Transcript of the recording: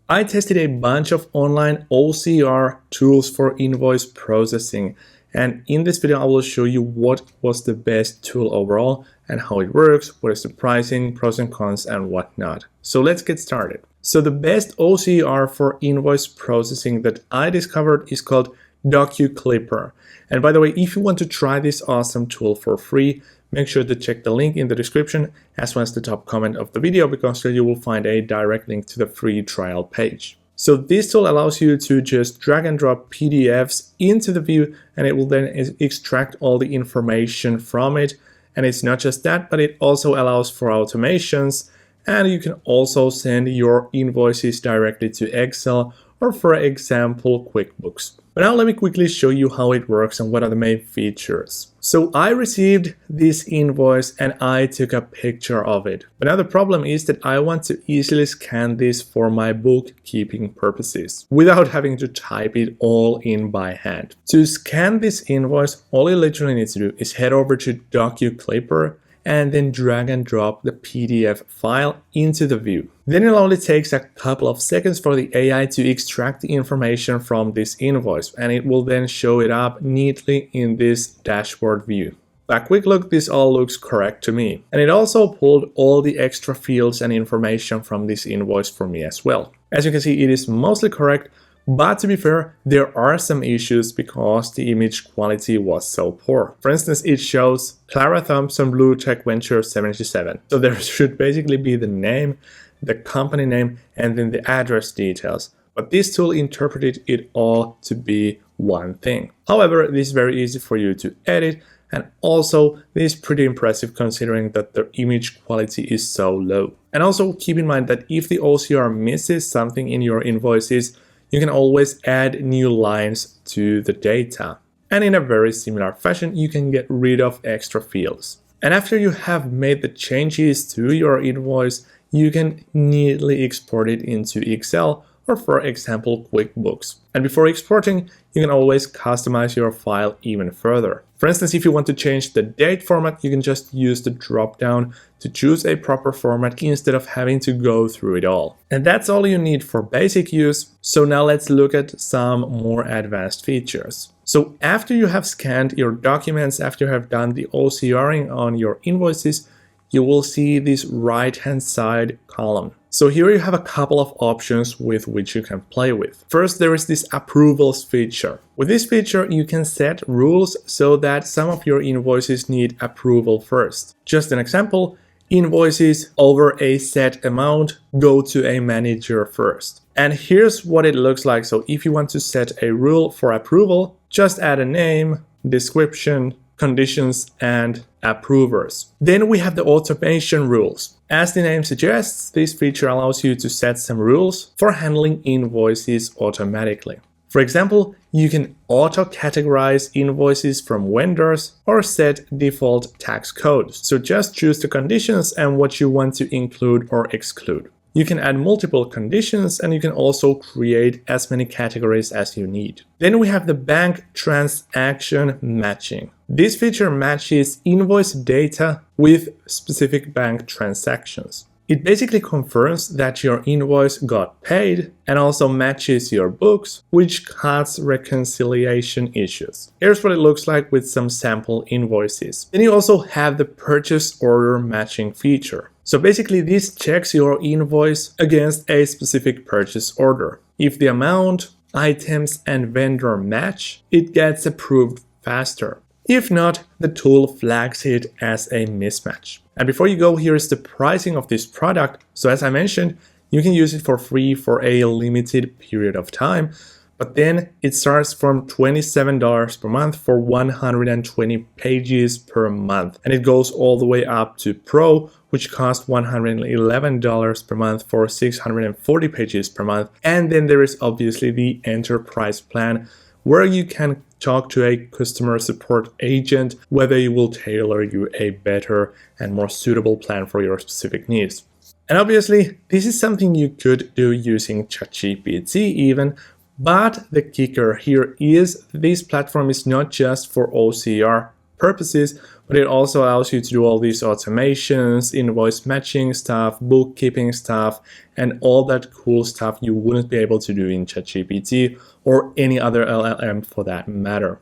I tested a bunch of online OCR tools for invoice processing, and in this video I will show you what was the best tool overall and how it works, what is the pricing, pros and cons, and whatnot. So let's get started. So the best OCR for invoice processing that I discovered is called Docu Clipper. And by the way, if you want to try this awesome tool for free, make sure to check the link in the description as well as the top comment of the video, because there you will find a direct link to the free trial page. So this tool allows you to just drag and drop PDFs into the view, and it will then extract all the information from it. And it's not just that, but it also allows for automations, and you can also send your invoices directly to Excel or, for example, QuickBooks. But now let me quickly show you how it works and what are the main features. So I received this invoice and I took a picture of it. But now the problem is that I want to easily scan this for my bookkeeping purposes without having to type it all in by hand. To scan this invoice, all you literally need to do is head over to Docu Clipper and then drag and drop the PDF file into the view. Then it only takes a couple of seconds for the AI to extract the information from this invoice, and it will then show it up neatly in this dashboard view. A quick look, this all looks correct to me. And it also pulled all the extra fields and information from this invoice for me as well. As you can see, it is mostly correct, but to be fair, there are some issues because the image quality was so poor. For instance, it shows Clara Thompson Blue Tech Venture 77. So there should basically be the name, the company name, and then the address details. But this tool interpreted it all to be one thing. However, this is very easy for you to edit, and also this is pretty impressive considering that the image quality is so low. And also keep in mind that if the OCR misses something in your invoices, you can always add new lines to the data. And in a very similar fashion, you can get rid of extra fields. And after you have made the changes to your invoice, you can neatly export it into Excel or, for example, QuickBooks. And before exporting, you can always customize your file even further. For instance, if you want to change the date format, you can just use the drop-down to choose a proper format instead of having to go through it all. And that's all you need for basic use. So now let's look at some more advanced features. So after you have scanned your documents, after you have done the OCRing on your invoices, you will see this right-hand side column. So here you have a couple of options with which you can play with. First, there is this approvals feature. With this feature, you can set rules so that some of your invoices need approval first. Just an example, invoices over a set amount go to a manager first. And here's what it looks like. So if you want to set a rule for approval, just add a name, description, conditions, and approvers. Then we have the automation rules. As the name suggests, this feature allows you to set some rules for handling invoices automatically. For example, you can auto-categorize invoices from vendors or set default tax codes. So just choose the conditions and what you want to include or exclude. You can add multiple conditions, and you can also create as many categories as you need. Then we have the bank transaction matching. This feature matches invoice data with specific bank transactions. It basically confirms that your invoice got paid and also matches your books, which cuts reconciliation issues. Here's what it looks like with some sample invoices. Then you also have the purchase order matching feature. So basically this checks your invoice against a specific purchase order. If the amount, items, and vendor match, it gets approved faster. If not, the tool flags it as a mismatch. And before you go, here is the pricing of this product. So as I mentioned, you can use it for free for a limited period of time, but then it starts from $27 per month for 120 pages per month. And it goes all the way up to Pro, which costs $111 per month for 640 pages per month. And then there is obviously the Enterprise plan, where you can talk to a customer support agent whether it will tailor you a better and more suitable plan for your specific needs. And obviously, this is something you could do using ChatGPT even, but the kicker here is this platform is not just for OCR purposes, But it also allows you to do all these automations, invoice matching stuff, bookkeeping stuff, and all that cool stuff you wouldn't be able to do in ChatGPT or any other LLM for that matter.